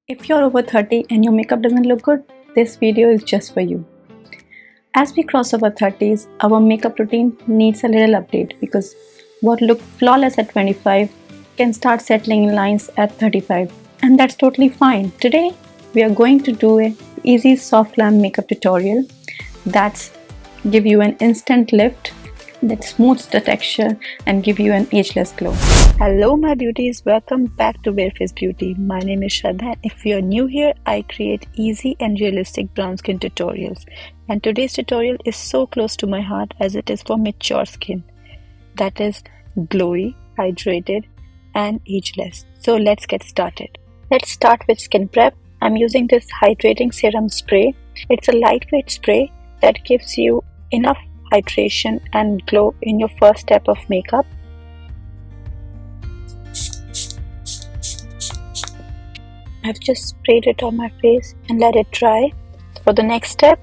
If you're over 30 and your makeup doesn't look good, this video is just for you. As we cross over 30s, our makeup routine needs a little update because what looked flawless at 25 can start settling in lines at 35, and that's totally fine. Today, we are going to do an easy soft glam makeup tutorial that's give you an instant lift that smooths the texture and give you an ageless glow. Hello my beauties, welcome back to Barefaced Beauty. My name is Shraddha. If you're new here, I create easy and realistic brown skin tutorials. And today's tutorial is so close to my heart as it is for mature skin. That is glowy, hydrated and ageless. So let's get started. Let's start with skin prep. I'm using this hydrating serum spray. It's a lightweight spray that gives you enough hydration and glow in your first step of makeup. I've just sprayed it on my face and let it dry. For the next step,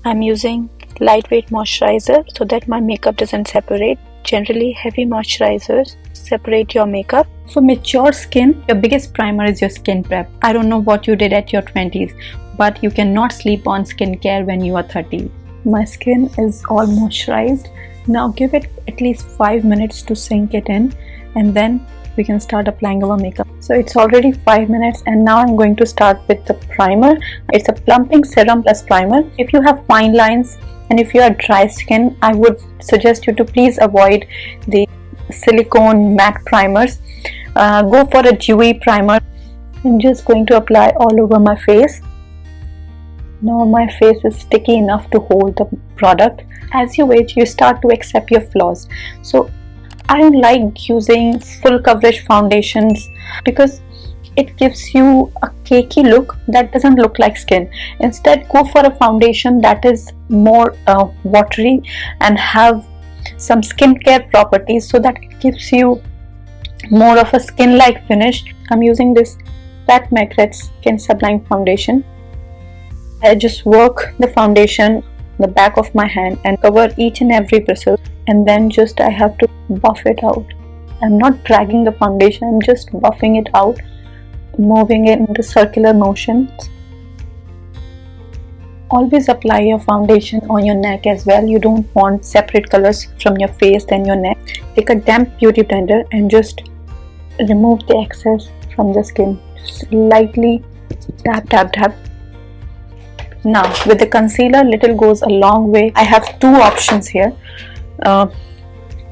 I'm using lightweight moisturizer so that my makeup doesn't separate. Generally, heavy moisturizers separate your makeup. For mature skin, your biggest primer is your skin prep. I don't know what you did at your 20s, but you cannot sleep on skincare when you are 30. My skin is all moisturized. Now give it at least 5 minutes to sink it in, and then we can start applying our makeup. So it's already 5 minutes and now I'm going to start with the primer. It's a plumping serum plus primer. If you have fine lines and if you are dry skin, I would suggest you to please avoid the silicone matte primers. Go for a dewy primer. I'm just going to apply all over my face. Now my face is sticky enough to hold the product. As you age, you start to accept your flaws. So I don't like using full coverage foundations because it gives you a cakey look that doesn't look like skin. Instead, go for a foundation that is more watery and have some skincare properties so that it gives you more of a skin-like finish. I'm using this McGrath Skin Sublime foundation. I just work the foundation on the back of my hand and cover each and every bristle, and then just I have to buff it out. I'm not dragging the foundation, I'm just buffing it out, moving it into circular motions. Always apply your foundation on your neck as well. You don't want separate colors from your face and your neck. Take a damp beauty blender and just remove the excess from the skin. Just lightly tap tap tap. Now with the concealer, little goes a long way. I have two options here.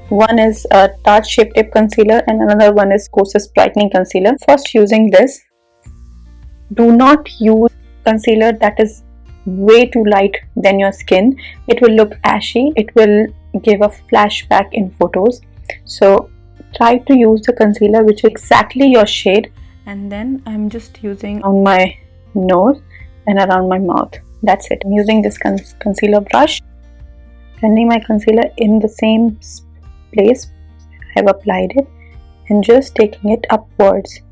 One is a Tarte Shape Tape Concealer and another one is Kosas Brightening Concealer. First, using this, do not use concealer that is way too light than your skin. It will look ashy. It will give a flashback in photos. So try to use the concealer which is exactly your shade. And then I'm just using on my nose and around my mouth. That's it. I'm using this concealer brush, blending my concealer in the same place I've applied it and just taking it upwards.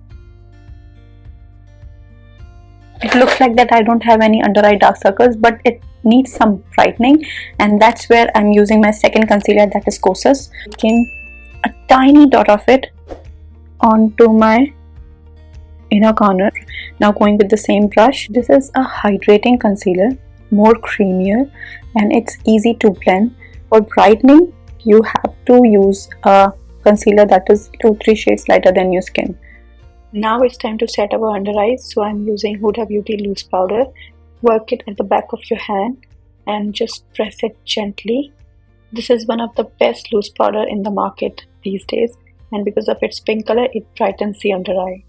It looks like that I don't have any under eye dark circles, but it needs some brightening, and that's where I'm using my second concealer, that is Kosas. Taking a tiny dot of it onto my inner corner. Now going with the same brush. This is a hydrating concealer, more creamier, and it's easy to blend. For brightening, you have to use a concealer that is 2-3 shades lighter than your skin. Now it's time to set our under eyes. So I'm using Huda Beauty loose powder. Work it at the back of your hand and just press it gently. This is one of the best loose powder in the market these days, and because of its pink color, it brightens the under eye.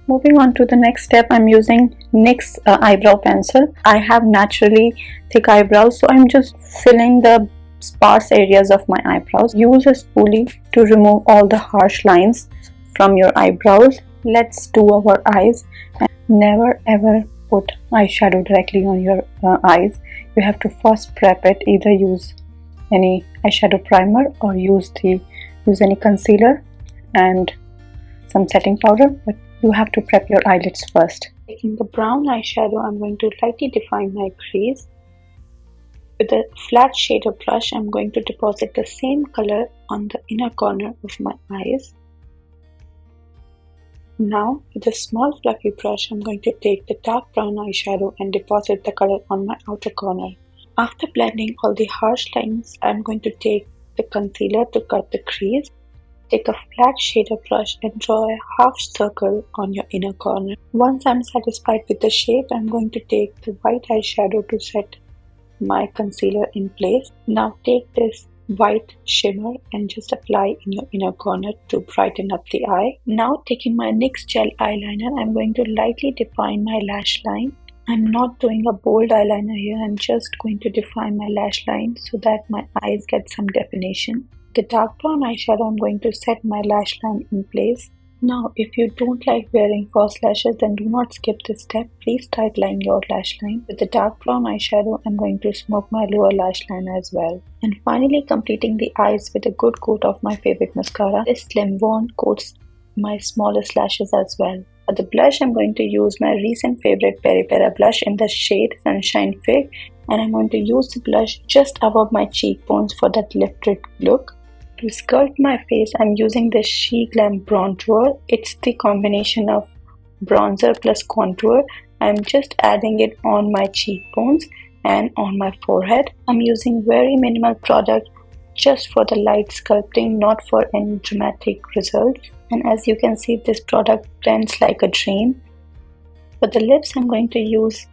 Moving on to the next step, I'm using NYX eyebrow pencil. I have naturally thick eyebrows, so I'm just filling the sparse areas of my eyebrows. Use a spoolie to remove all the harsh lines from your eyebrows. Let's do our eyes, and never ever put eyeshadow directly on your eyes. You have to first prep it. Either use any eyeshadow primer or use any concealer and some setting powder, but you have to prep your eyelids first. Taking the brown eyeshadow, I'm going to lightly define my crease. With a flat shader brush, I'm going to deposit the same color on the inner corner of my eyes. Now, with a small fluffy brush, I'm going to take the dark brown eyeshadow and deposit the color on my outer corner. After blending all the harsh lines, I'm going to take the concealer to cut the crease. Take a flat shader brush and draw a half circle on your inner corner. Once I'm satisfied with the shape, I'm going to take the white eyeshadow to set my concealer in place. Now take this white shimmer and just apply in your inner corner to brighten up the eye. Now taking my NYX gel eyeliner, I'm going to lightly define my lash line. I'm not doing a bold eyeliner here, I'm just going to define my lash line so that my eyes get some definition. The dark brown eyeshadow, I'm going to set my lash line in place. Now, if you don't like wearing false lashes, then do not skip this step. Please tightline your lash line. With the dark brown eyeshadow, I'm going to smoke my lower lash line as well. And finally, completing the eyes with a good coat of my favorite mascara. This Slim wand coats my smallest lashes as well. For the blush, I'm going to use my recent favorite Peri Pera blush in the shade Sunshine Fig, and I'm going to use the blush just above my cheekbones for that lifted look. To sculpt my face, I'm using the SHEGLAM bronzer. It's the combination of bronzer plus contour. I'm just adding it on my cheekbones and on my forehead. I'm using very minimal product just for the light sculpting, not for any dramatic results. And as you can see, this product blends like a dream. For the lips, I'm going to use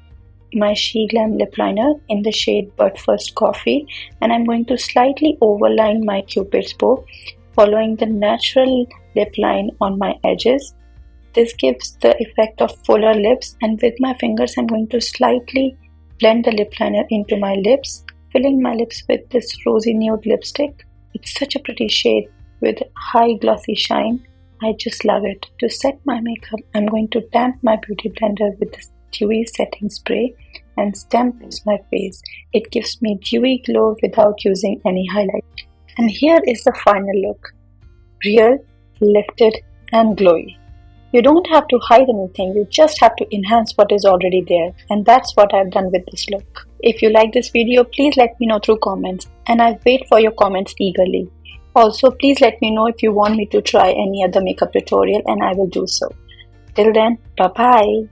my SHEGLAM lip liner in the shade But First Coffee, and I'm going to slightly overline my cupid's bow following the natural lip line on my edges. This gives the effect of fuller lips, and with my fingers I'm going to slightly blend the lip liner into my lips, filling my lips with this rosy nude lipstick. It's such a pretty shade with high glossy shine. I just love it. To set my makeup, I'm going to damp my beauty blender with this dewy setting spray and stamp my face. It gives me dewy glow without using any highlight. And here is the final look. Real, lifted and glowy. You don't have to hide anything, you just have to enhance what is already there, and that's what I've done with this look. If you like this video, please let me know through comments, and I wait for your comments eagerly. Also, please let me know if you want me to try any other makeup tutorial and I will do so. Till then, bye bye.